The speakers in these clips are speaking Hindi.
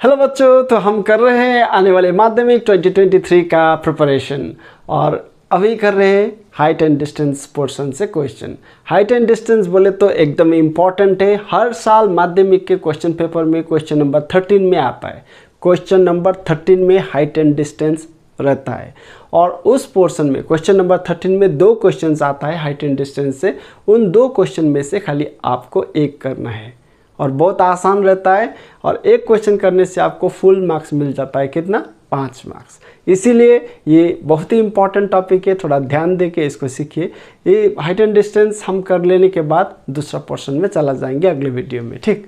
हेलो बच्चों, तो हम कर रहे हैं आने वाले माध्यमिक 2023 का प्रिपरेशन और अभी कर रहे हैं हाइट एंड डिस्टेंस पोर्शन से क्वेश्चन। हाइट एंड डिस्टेंस बोले तो एकदम इम्पॉर्टेंट है। हर साल माध्यमिक के क्वेश्चन पेपर में क्वेश्चन नंबर 13 में आता है। क्वेश्चन नंबर 13 में हाइट एंड डिस्टेंस रहता है और उस पोर्शन में क्वेश्चन नंबर 13 में 2 क्वेश्चंस आता है हाइट एंड डिस्टेंस से। उन 2 क्वेश्चन में से खाली आपको एक करना है और बहुत आसान रहता है और एक क्वेश्चन करने से आपको फुल मार्क्स मिल जाता है। कितना? 5 मार्क्स। इसीलिए ये बहुत ही इंपॉर्टेंट टॉपिक है, थोड़ा ध्यान दे के इसको सीखिए। ये हाइट एंड डिस्टेंस हम कर लेने के बाद दूसरा पोर्शन में चला जाएंगे अगले वीडियो में। ठीक,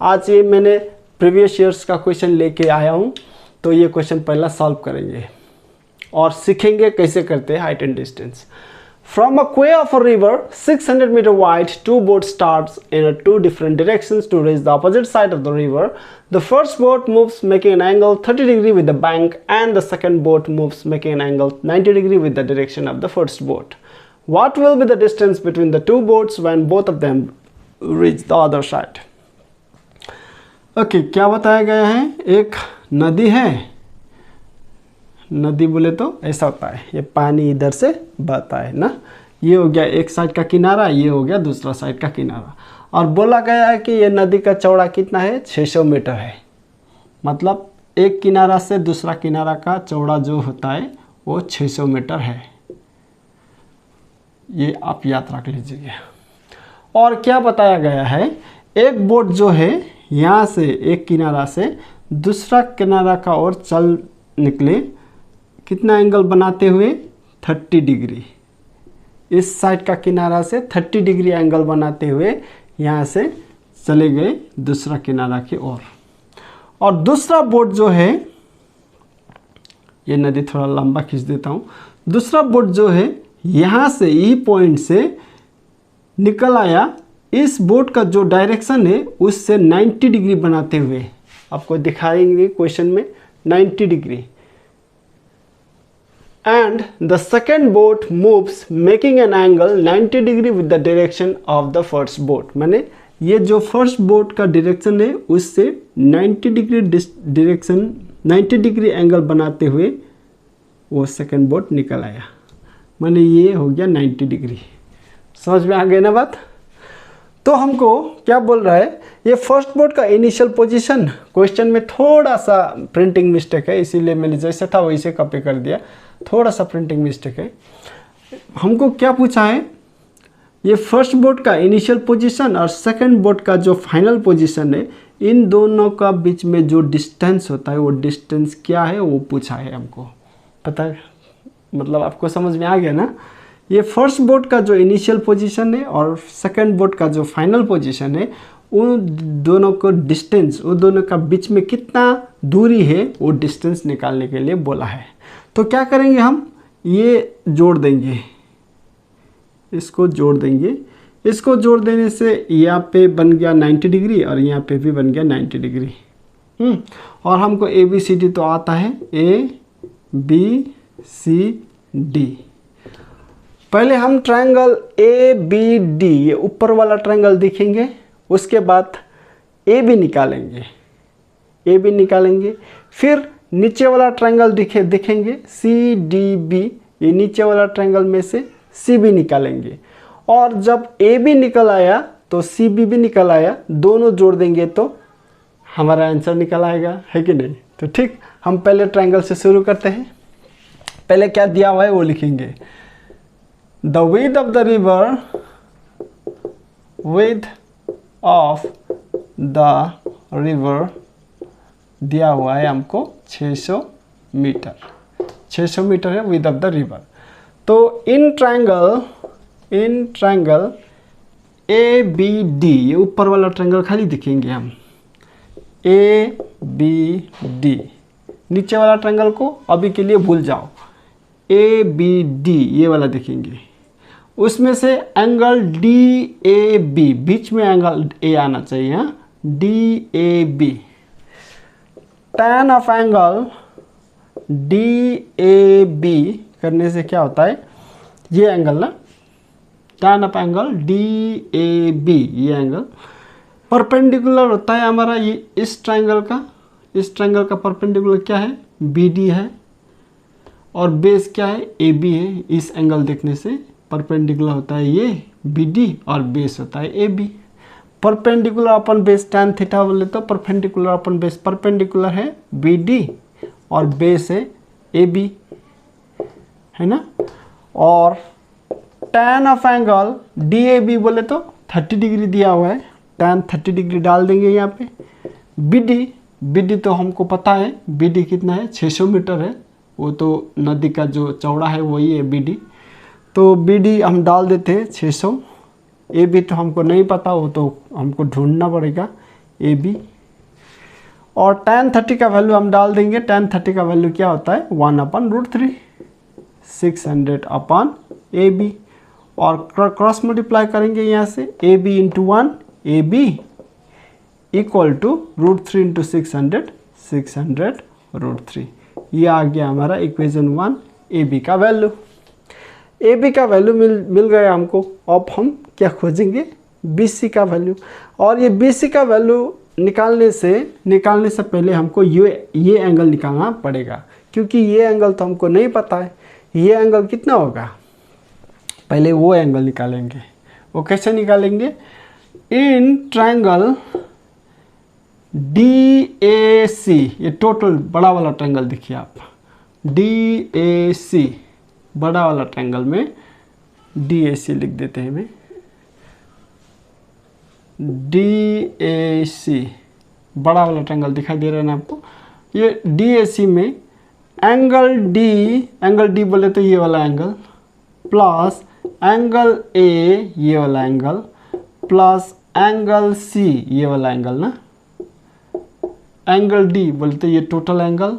आज ये मैंने प्रीवियस ईयर्स का क्वेश्चन लेके आया हूँ, तो ये क्वेश्चन पहला सॉल्व करेंगे और सीखेंगे कैसे करते हैं height and distance. From a quay of a river 600 meter wide, 2 boats starts in 2 different directions to reach the opposite side of the river. The first boat moves making an angle 30 degree with the bank, and the second boat moves making an angle 90 degree with the direction of the first boat. What will be the distance between the 2 boats when both of them reach the other side? Okay, क्या बताया गया है? एक नदी है। नदी बोले तो ऐसा होता है, ये पानी इधर से बहता है ना। ये हो गया एक साइड का किनारा, ये हो गया दूसरा साइड का किनारा। और बोला गया है कि ये नदी का चौड़ा कितना है? 600 मीटर है। मतलब एक किनारा से दूसरा किनारा का चौड़ा जो होता है वो 600 मीटर है। ये आप याद रख लीजिए। और क्या बताया गया है? एक बोट जो है यहाँ से एक किनारा से दूसरा किनारा का ओर चल निकले, कितना एंगल बनाते हुए? 30 डिग्री। इस साइड का किनारा से 30 डिग्री एंगल बनाते हुए यहाँ से चले गए दूसरा किनारा की ओर। और दूसरा बोट जो है, ये नदी थोड़ा लंबा खींच देता हूँ। दूसरा बोट जो है यहाँ से ई पॉइंट से निकल आया। इस बोट का जो डायरेक्शन है उससे 90 डिग्री बनाते हुए, आपको दिखाएंगे क्वेश्चन में, 90 degree. And the second boat moves making an angle 90 degree with the direction of the first boat। माने ये जो फर्स्ट बोट का डायरेक्शन है उससे 90 डिग्री डायरेक्शन 90 डिग्री एंगल बनाते हुए वो सेकंड बोट निकल आया। माने ये हो गया 90 डिग्री। समझ में आ गया ना बात? तो हमको क्या बोल रहा है? ये फर्स्ट बोट का इनिशियल पोजीशन, क्वेश्चन में थोड़ा सा प्रिंटिंग मिस्टेक है, इसीलिए मैंने जैसे था वैसे कॉपी कर दिया। थोड़ा सा प्रिंटिंग मिस्टेक है। हमको क्या पूछा है? ये फर्स्ट बोट का इनिशियल पोजीशन और सेकंड बोट का जो फाइनल पोजीशन है, इन दोनों का बीच में जो डिस्टेंस होता है वो डिस्टेंस क्या है वो पूछा है हमको। पता है? मतलब आपको समझ में आ गया ना? ये फर्स्ट बोट का जो इनिशियल पोजीशन है और सेकंड बोट का जो फाइनल पोजीशन है, उन दोनों को डिस्टेंस, उन दोनों का बीच में कितना दूरी है वो डिस्टेंस निकालने के लिए बोला है। तो क्या करेंगे हम? ये जोड़ देंगे, इसको जोड़ देंगे। इसको जोड़ देने से यहाँ पे बन गया 90 डिग्री और यहाँ पे भी बन गया 90 डिग्री। और हमको ABCD तो आता है, ABCD। पहले हम ट्रायंगल ABD, ये ऊपर वाला ट्रायंगल दिखेंगे, उसके बाद AB निकालेंगे, AB निकालेंगे। फिर नीचे वाला ट्रायंगल दिखेंगे CDB, ये नीचे वाला ट्रायंगल में से CB निकालेंगे। और जब AB निकल आया तो CB भी निकल आया, दोनों जोड़ देंगे तो हमारा आंसर निकल आएगा, है कि नहीं? तो ठीक, हम पहले ट्रायंगल से शुरू करते हैं। पहले क्या दिया हुआ है वो लिखेंगे। The width of the river, width of the river दिया हुआ है हमको 600 मीटर। 600 मीटर है विथ ऑफ द रिवर। तो इन ट्रायंगल ABD, ये ऊपर वाला ट्रायंगल खाली दिखेंगे हम, ABD। नीचे वाला ट्रायंगल को अभी के लिए भूल जाओ, ABD ये वाला दिखेंगे। उसमें से एंगल DAB, बीच में एंगल A आना चाहिए, हाँ, DAB। tan of angle DAB करने से क्या होता है? ये एंगल ना, tan ऑफ एंगल DAB, ये एंगल परपेंडिकुलर होता है हमारा ये इस ट्रायंगल का, इस ट्रायंगल का परपेंडिकुलर क्या है, बी डी है, और बेस क्या है, ए बी है। इस एंगल देखने से परपेंडिकुलर होता है ये बी डी और बेस होता है A B. Perpendicular upon base tan theta बोले तो परपेंडिकुलर अपन बेस परपेंडिकुलर है बी डी और बेस है ए बी, है ना। और tan of angle D A B बोले तो 30 डिग्री दिया हुआ है, tan 30 डिग्री डाल देंगे यहाँ पे। बी डी तो हमको पता है, बी डी कितना है, 600 मीटर है, वो तो नदी का जो चौड़ा है वही है बी डी, तो बी डी हम डाल देते हैं 600। ए बी तो हमको नहीं पता, वो तो हमको ढूंढना पड़ेगा ए बी। और tan 30 का वैल्यू हम डाल देंगे, tan 30 का वैल्यू क्या होता है, 1/√3, 600 अपॉन ए बी। और क्रॉस मल्टीप्लाई करेंगे यहाँ से, A B into 1 A B equal to √3 into 600, 600√3। ये आ गया हमारा इक्वेशन 1 ए बी का वैल्यू। ए बी का वैल्यू मिल गया हमको। अब हम क्या खोजेंगे, बी सी का वैल्यू। और ये बी सी का वैल्यू निकालने से पहले हमको ये एंगल निकालना पड़ेगा, क्योंकि ये एंगल तो हमको नहीं पता है। ये एंगल कितना होगा, पहले वो एंगल निकालेंगे। वो कैसे निकालेंगे, इन ट्रायंगल डी ए सी, ये टोटल बड़ा वाला ट्रायंगल देखिए आप, डी ए सी बड़ा वाला ट्रायंगल में डी ए सी लिख देते हैं। हमें डी ए सी बड़ा वाला ट्रायंगल दिखाई दे रहा है ना आपको। ये डी ए सी में एंगल डी बोले तो ये वाला एंगल, प्लस एंगल ए ये वाला एंगल, प्लस एंगल सी ये वाला एंगल ना। एंगल डी बोले तो ये टोटल एंगल,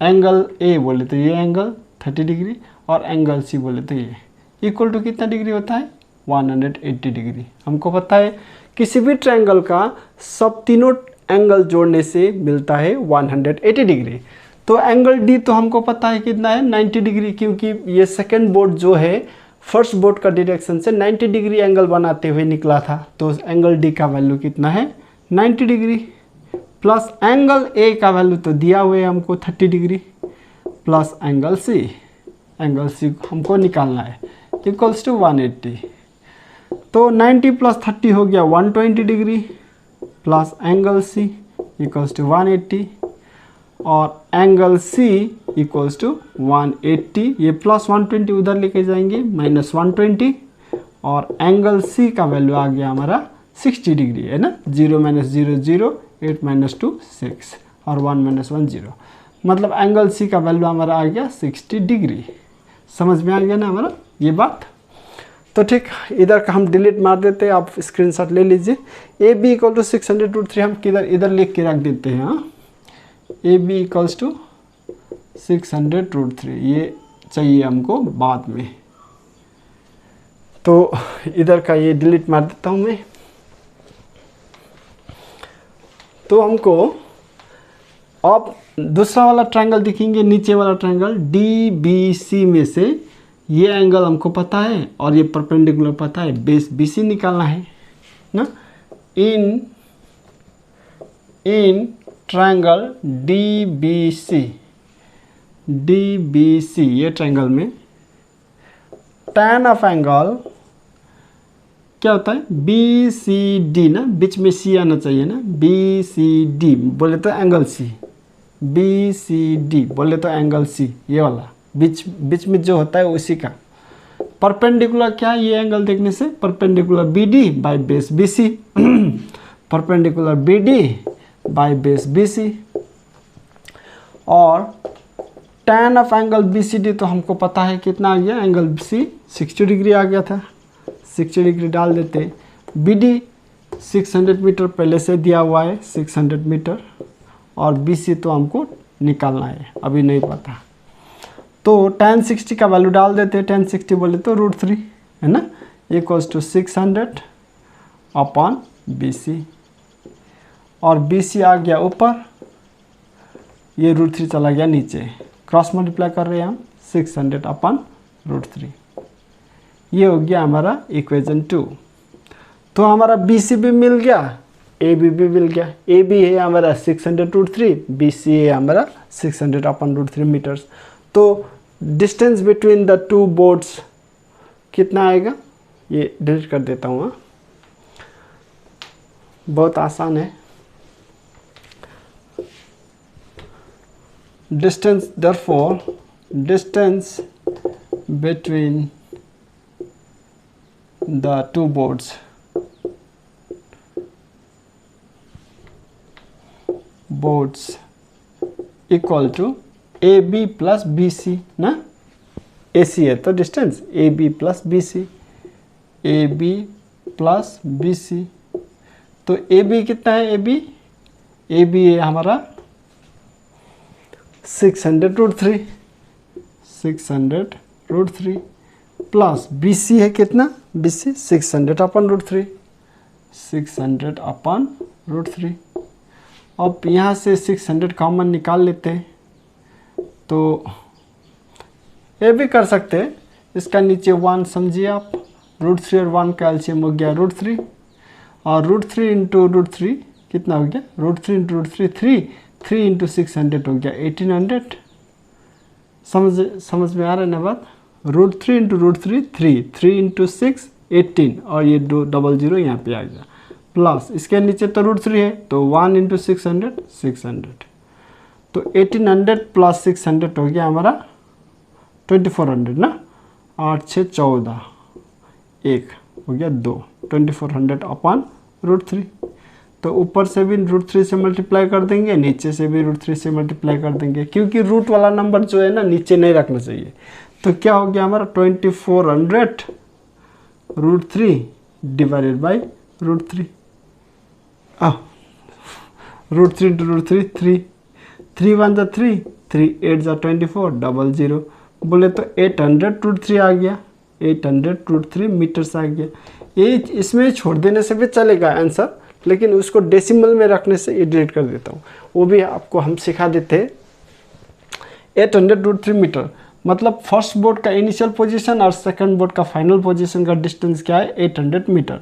एंगल ए बोले तो ये एंगल 30 डिग्री, और एंगल सी बोले तो ये इक्वल टू कितना डिग्री होता है, 180 डिग्री। हमको पता है किसी भी ट्रायंगल का सब तीनों एंगल जोड़ने से मिलता है 180 डिग्री। तो एंगल डी तो हमको पता है कितना है, 90 डिग्री, क्योंकि ये सेकंड बोर्ड जो है फर्स्ट बोर्ड का डायरेक्शन से 90 डिग्री एंगल बनाते हुए निकला था। तो एंगल डी का वैल्यू कितना है, 90 डिग्री, प्लस एंगल ए का वैल्यू तो दिया हुआ है हमको 30 डिग्री, प्लस एंगल सी हमको निकालना है, इक्वल्स टू 180। तो 90 प्लस 30 हो गया 120 degree, plus angle C equals to 180, और एंगल सी इक्वल्स टू 180। ये प्लस 120 उधर लेके जाएंगे, माइनस 120, और एंगल सी का वैल्यू आ गया हमारा 60 डिग्री, है ना। 0 - 0 0, 8 - 2 6, और 1 - 1 0, मतलब एंगल सी का वैल्यू हमारा आ गया 60 डिग्री। समझ में आ गया ना हमारा ये बात। तो ठीक, इधर का हम डिलीट मार देते हैं, आप स्क्रीनशॉट ले लीजिए। ए बी इक्वल टू 600√3 हम किधर इधर लिख के रख देते हैं। हाँ, ए बी इक्वल्स टू 600√3, ये चाहिए हमको बाद में। तो इधर का ये डिलीट मार देता हूँ मैं। तो हमको अब दूसरा वाला ट्रायंगल दिखेंगे, नीचे वाला ट्रायंगल डी बी सी में से ये एंगल हमको पता है और ये परपेंडिकुलर पता है, बेस बी सी निकालना है ना। In triangle D B C ये ट्रायंगल में tan ऑफ एंगल क्या होता है, बी सी डी ना, बीच में सी आना चाहिए ना, बी सी डी बोले तो angle C, B C D बोले तो एंगल सी, ये वाला बीच में जो होता है उसी का परपेंडिकुलर क्या है, ये एंगल देखने से perpendicular B D by base B C, perpendicular B D by base B C. और tan of angle B C D तो हमको पता है कितना आ गया, एंगल बी सी 60 डिग्री आ गया था, 60 डिग्री डाल देते। बी डी 600 मीटर पहले से दिया हुआ है, 600 मीटर, और बी सी तो हमको निकालना है, अभी नहीं पता। तो tan 60 का वैल्यू डाल देते हैं, tan 60 बोले तो √3 है ना, equals to 600 upon B C, और बी सी आ गया ऊपर, ये √3 चला गया नीचे, क्रॉस मल्टीप्लाई कर रहे हैं हम, 600 अपॉन √3, ये हो गया हमारा इक्वेशन 2। तो हमारा बी सी भी मिल गया ए बी भी मिल गया। ए बी है हमारा 600√3, बी सी है हमारा 600/√3 मीटर्स। तो distance between the two boards कितना आएगा, ये डिलीट कर देता हूँ। हाँ, बहुत आसान है। Distance, therefore distance between the two boards equal to A B plus B C ना, ए सी है तो distance A B plus B C, A B plus B C. तो ए बी कितना है, ए बी है हमारा 600√3 प्लस बी सी है कितना, बी सी 600/√3। अब यहाँ से 600 कॉमन निकाल लेते हैं, तो ये भी कर सकते हैं। इसका नीचे 1 समझिए आप, √3 और 1 का एलसीएम हो गया √3, और √3 इंटू √3 कितना हो गया, √3 इंटू √3 3 इंटू 600 हो गया 1800। समझ में आ रहा है ना बात। √3 इंटू √3 3 इंटू 6 18, और ये 200 यहाँ पे आ गया, प्लस इसके नीचे तो √3 है तो 1 इंटू 600 तो 1800 प्लस 600 हो गया हमारा 2400 ना, 8 6 14, 1 हो गया 2, 2400/√3। तो ऊपर से भी √3 से मल्टीप्लाई कर देंगे, नीचे से भी √3 से मल्टीप्लाई कर देंगे, क्योंकि रूट वाला नंबर जो है ना नीचे नहीं रखना चाहिए। तो क्या हो गया हमारा 2400√3 डिवाइडेड बाई √3। √3 इंटू √3 3 1 जा 3 8 जा 24 00, बोले तो 800√3 आ गया, 800√3 मीटर्स आ गया। ये इसमें छोड़ देने से भी चलेगा आंसर, लेकिन उसको डेसिमल में रखने से ये डिलीट कर देता हूँ। वो भी आपको हम सिखा देते हैं। 800√3 मीटर मतलब फर्स्ट बोर्ड का इनिशियल पोजीशन और सेकंड बोर्ड का फाइनल पोजीशन का डिस्टेंस क्या है, 800 मीटर।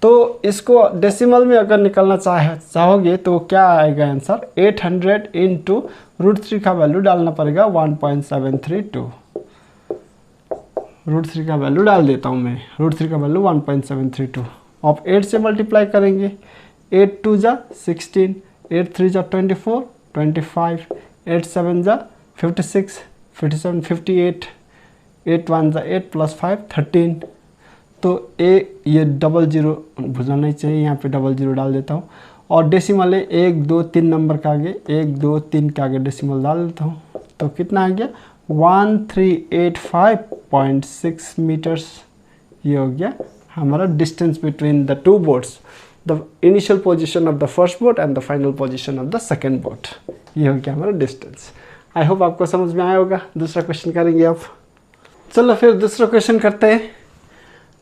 तो इसको डेसिमल में अगर निकालना चाहोगे तो क्या आएगा आंसर, 800 इंटू √3 का वैल्यू डालना पड़ेगा 1.732। √3 का वैल्यू डाल देता हूँ मैं, √3 का वैल्यू 1.732। अब 8 से मल्टीप्लाई करेंगे, 8 2 जा 16, 8 3 जा 24 25, 8 7 जा 56 57 58, 8 1 जा 8 प्लस 5 13। तो ये 00 भूलना नहीं चाहिए, यहाँ पे 00 डाल देता हूँ। और डेसिमल है 1 2 3 नंबर के आगे, 1 2 3 के आगे डेसिमल डाल देता हूँ। तो कितना आ गया 1385.6 मीटर्स। ये हो गया हमारा distance between the two boards, the initial position of the first board and the final position of the second board. ये हो गया हमारा डिस्टेंस। आई होप आपको समझ में आया होगा। दूसरा क्वेश्चन करेंगे आप। चलो फिर दूसरा क्वेश्चन करते हैं।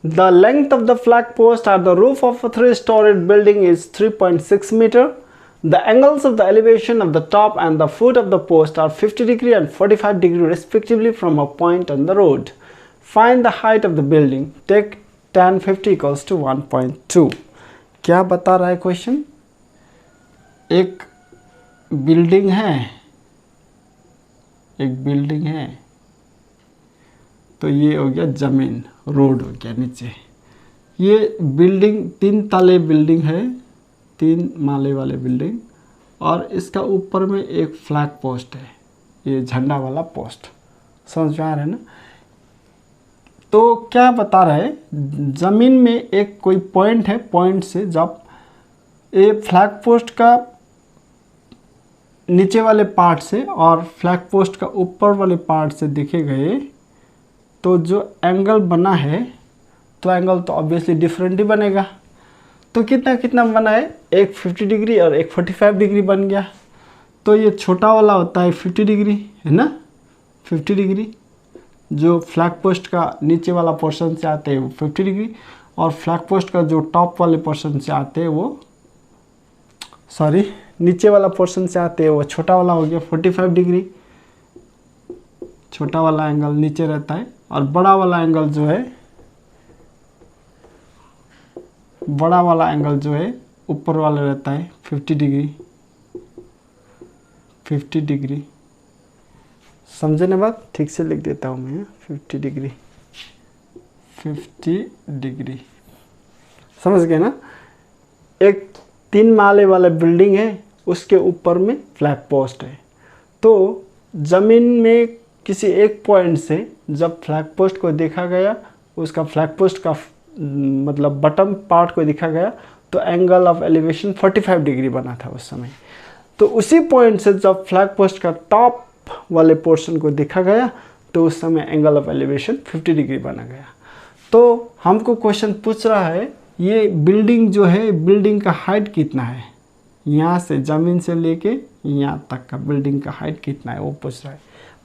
The length of the flag post at the roof of a 3-storied building is 3.6 meter. The angles of the elevation of the top and the foot of the post are 50 degree and 45 degree respectively from a point on the road. Find the height of the building. Take tan 50 equals to 1.2. क्या बता रहा है क्वेश्चन, एक बिल्डिंग है, तो ये हो गया जमीन, रोड हो गया नीचे। ये बिल्डिंग 3 ताले बिल्डिंग है, 3 माले वाले बिल्डिंग, और इसका ऊपर में एक फ्लैग पोस्ट है, ये झंडा वाला पोस्ट। समझ में आ रहा है ना। तो क्या बता रहा है, ज़मीन में एक कोई पॉइंट है, पॉइंट से जब ये फ्लैग पोस्ट का नीचे वाले पार्ट से और फ्लैग पोस्ट का ऊपर वाले पार्ट से देखे गए तो जो एंगल बना है, तो एंगल तो ऑब्वियसली डिफरेंट ही बनेगा। तो कितना बना है, एक 50 डिग्री और एक 45 डिग्री बन गया। तो ये छोटा वाला होता है 50 डिग्री, है ना, 50 डिग्री। जो फ्लैग पोस्ट का नीचे वाला पोर्शन से आते हैं वो 50 डिग्री, और फ्लैग पोस्ट का जो टॉप वाले पोर्शन से आते हैं वो, सॉरी, नीचे वाला पोर्शन से आते हैं वो छोटा वाला हो गया 45 डिग्री। छोटा वाला एंगल नीचे रहता है, और बड़ा वाला एंगल जो है ऊपर वाला रहता है 50 डिग्री, 50 डिग्री। समझे ना बात? ठीक से लिख देता हूँ मैं, 50 डिग्री, 50 डिग्री। समझ गए ना? एक 3 माले वाला बिल्डिंग है, उसके ऊपर में फ्लैग पोस्ट है। तो ज़मीन में किसी एक पॉइंट से जब फ्लैग पोस्ट को देखा गया, उसका फ्लैग पोस्ट का मतलब बटम पार्ट को देखा गया, तो एंगल ऑफ एलिवेशन 45 डिग्री बना था उस समय। तो उसी पॉइंट से जब फ्लैग पोस्ट का टॉप वाले पोर्शन को देखा गया, तो उस समय एंगल ऑफ एलिवेशन 50 डिग्री बना गया। तो हमको क्वेश्चन पूछ रहा है, ये बिल्डिंग जो है, बिल्डिंग का हाइट कितना है, यहाँ से ज़मीन से लेके यहाँ तक का बिल्डिंग का हाइट कितना है वो पूछ रहा है।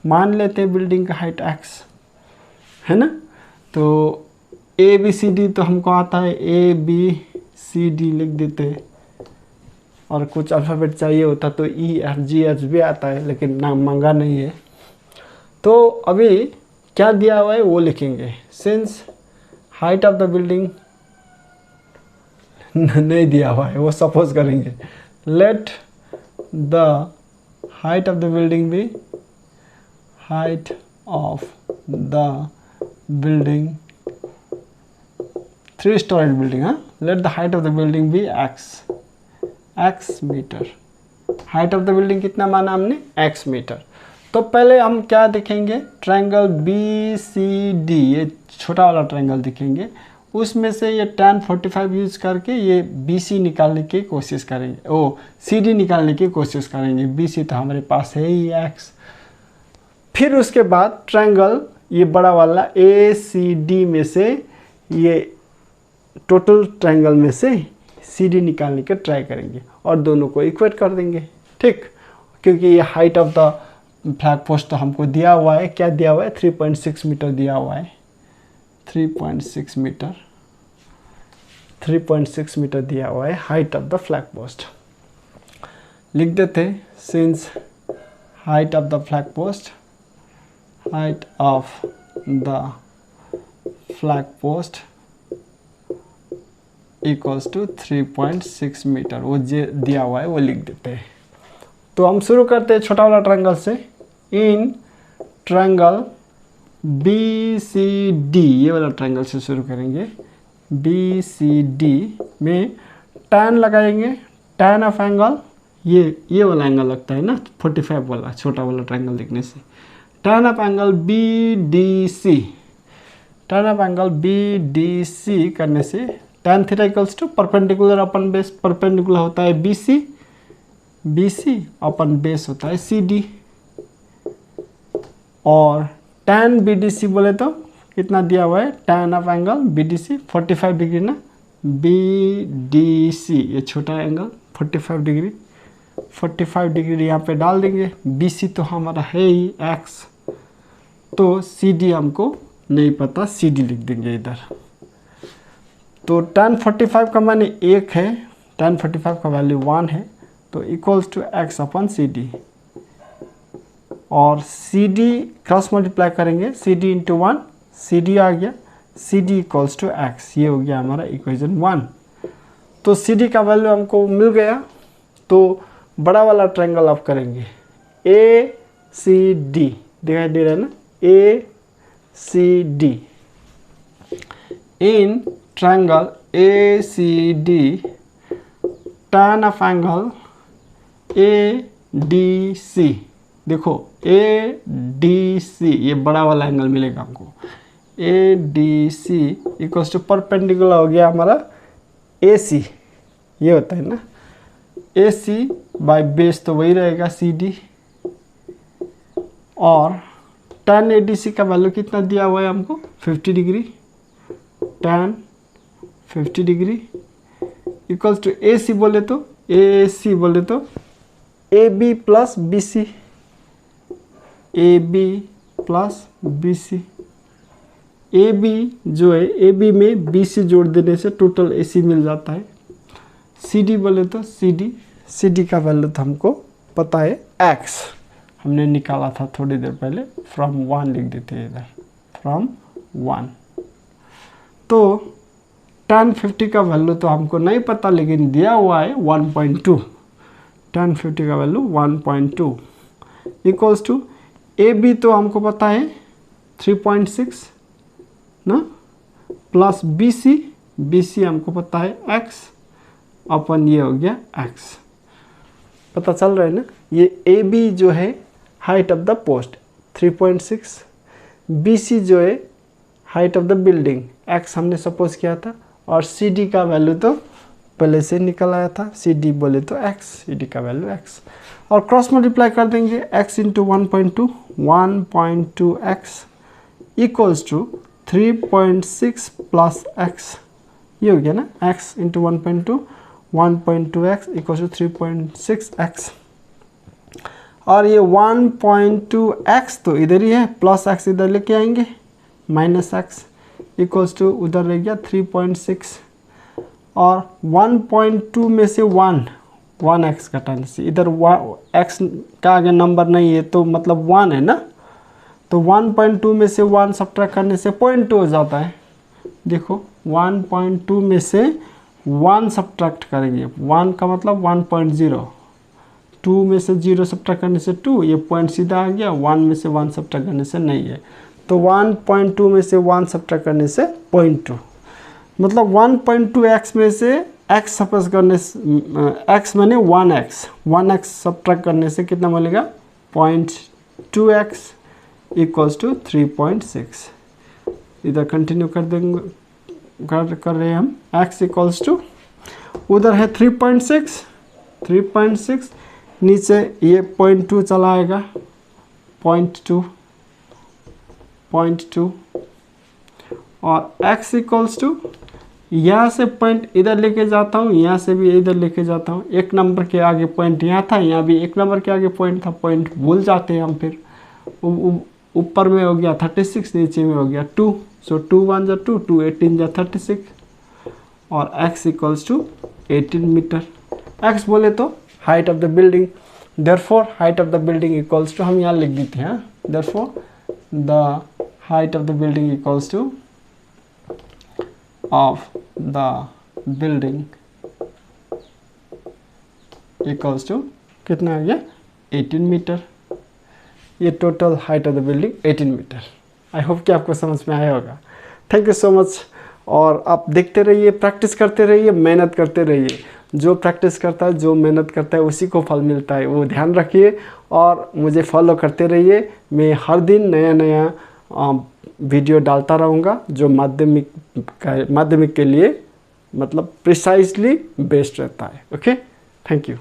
मान लेते हैं बिल्डिंग का हाइट x है ना। तो ABCD तो हमको आता है, ABCD लिख देते हैं। और कुछ अल्फ़ाबेट चाहिए होता तो EFGH भी आता है, लेकिन नाम मांगा नहीं है। तो अभी क्या दिया हुआ है वो लिखेंगे। Since height of the building नहीं दिया हुआ है, वो सपोज करेंगे। Let the height of the building be, height of the building, 3 स्टोरेज बिल्डिंग, हाँ। Let the height of the building be x metre. Height of the building कितना माना हमने? x metre. तो पहले हम क्या देखेंगे, ट्रायंगल BCD, ये छोटा वाला ट्रायंगल देखेंगे। उसमें से ये tan 45 यूज करके ये BC निकालने की कोशिश करेंगे, CD निकालने की कोशिश करेंगे। BC तो हमारे पास है ही x। फिर उसके बाद ट्रायंगल ये बड़ा वाला ACD में से, ये टोटल ट्रायंगल में से CD निकालने का ट्राई करेंगे और दोनों को इक्वेट कर देंगे, ठीक। क्योंकि ये height of the flag post तो हमको दिया हुआ है, क्या दिया हुआ है? 3.6 मीटर दिया हुआ है, 3.6 मीटर, 3.6 मीटर दिया हुआ है height of the flag post. लिख देते, since height of the flag post, height of the flag post equals to 3.6 metre, वो जो दिया हुआ है वो लिख देते हैं। तो हम शुरू करते हैं छोटा वाला ट्रायंगल से। इन ट्रायंगल BCD, ये वाला ट्रायंगल से शुरू करेंगे। BCD में tan लगाएंगे, tan ऑफ एंगल, ये वाला एंगल लगता है ना 45 वाला, छोटा वाला ट्रायंगल लिखने से। tan of angle BDC, tan of angle BDC करने से tan theta equals to perpendicular upon base, perpendicular होता है BC अपन बेस होता है CD। और tan BDC बोले तो कितना दिया हुआ है? tan of angle BDC 45 degree ना, BDC ये छोटा एंगल 45 डिग्री, 45 डिग्री यहाँ पे डाल देंगे। BC तो हमारा है ही x, तो CD हमको नहीं पता, CD लिख देंगे इधर। तो tan 45 का माने 1 है, tan 45 का वैल्यू 1 है, तो equals to x upon CD। और CD क्रॉस मल्टीप्लाई करेंगे, CD इंटू 1, CD आ गया, CD इक्वल्स टू x, ये हो गया हमारा इक्वेशन 1। तो CD का वैल्यू हमको मिल गया। तो बड़ा वाला ट्रायंगल आप करेंगे, ACD दिखाई दे रहा है ना, ACD। In triangle ACD, tan of angle ADC, देखो ADC ये बड़ा वाला एंगल मिलेगा हमको, ADC इक्वल्स टू परपेंडिकुलर हो गया हमारा AC, ये होता है ना AC बाय बेस, तो वही रहेगा CD। और tan ADC का वैल्यू कितना दिया हुआ है हमको? 50 degree, tan 50 degree equals to AC बोले तो AB plus BC, AB plus BC। AB जो है, AB में BC जोड़ देने से टोटल AC मिल जाता है। CD बोले तो CD का वैल्यू तो हमको पता है x, हमने निकाला था थोड़ी देर पहले, फ्रॉम 1 लिख देते हैं इधर, फ्रॉम 1। तो tan 50 का वैल्यू तो हमको नहीं पता, लेकिन दिया हुआ है 1.2। tan 50 का वैल्यू 1.2 इक्वल्स टू AB तो हमको पता है 3.6 ना, प्लस BC हमको पता है x अपन ये हो गया x। पता चल रहा है ना। ये AB जो है height of the post 3.6, BC जो है height of the building x हमने सपोज किया था, और CD का वैल्यू तो पहले से निकल आया था, CD बोले तो x, CD का वैल्यू x, और क्रॉस मल्टीप्लाई कर देंगे x into 1.2 equals to 3.6 plus x, ये हो गया ना, x into 1.2 equals to 3.6x, और ये 1.2x तो इधर ही है, प्लस x इधर लेके आएंगे, माइनस x इक्वल्स टू उधर रह गया 3.6, और 1.2 में से 1x घटाने से इधर x का आगे नंबर नहीं है तो मतलब 1 है ना, तो 1.2 में से 1 सब्ट्रैक्ट करने से 0.2 हो जाता है। देखो 1.2 में से 1 सब्ट्रैक्ट करेंगे, 1 का मतलब 1.0, 2 में से 0 सब्ट्रैक्ट करने से 2, ये पॉइंट सीधा आ गया, 1 में से 1 सब्ट्रैक्ट करने से नहीं है, तो 1.2 में से 1 सब्ट्रैक्ट करने से 0.2, मतलब 1.2x में से x सपोज करने से x माने 1x सब्ट्रैक्ट करने से कितना मिलेगा 0.2x इक्वल्स टू 3.6। इधर कंटिन्यू कर देंगे, कर रहे हैं हम, x इक्वल्स टू उधर है 3.6 नीचे ये 0.2 चला आएगा, 0.2 और x इक्वल्स टू यहाँ से पॉइंट इधर लेके जाता हूँ, यहाँ से भी इधर लेके जाता हूँ, एक नंबर के आगे पॉइंट यहाँ था, यहाँ भी एक नंबर के आगे पॉइंट था, पॉइंट भूल जाते हैं हम, फिर ऊपर में हो गया 36, नीचे में हो गया 2, सो 2 1 जा 2, 2 18 जा 36, और x equals to 18 metre. x बोले तो height of the building, therefore height of the building equals to, हम यहाँ लिख देते हैं, therefore the height of the building equals to of the building equals to कितना आ गया 18 मीटर। ये total height of the building 18 metre. I hope कि आपको समझ में आया होगा। थैंक यू सो मच, और आप देखते रहिए, प्रैक्टिस करते रहिए, मेहनत करते रहिए। जो प्रैक्टिस करता है, जो मेहनत करता है, उसी को फल मिलता है, वो ध्यान रखिए और मुझे फॉलो करते रहिए। मैं हर दिन नया वीडियो डालता रहूँगा जो माध्यमिक के लिए मतलब प्रिसाइजली बेस्ड रहता है। Okay, thank you.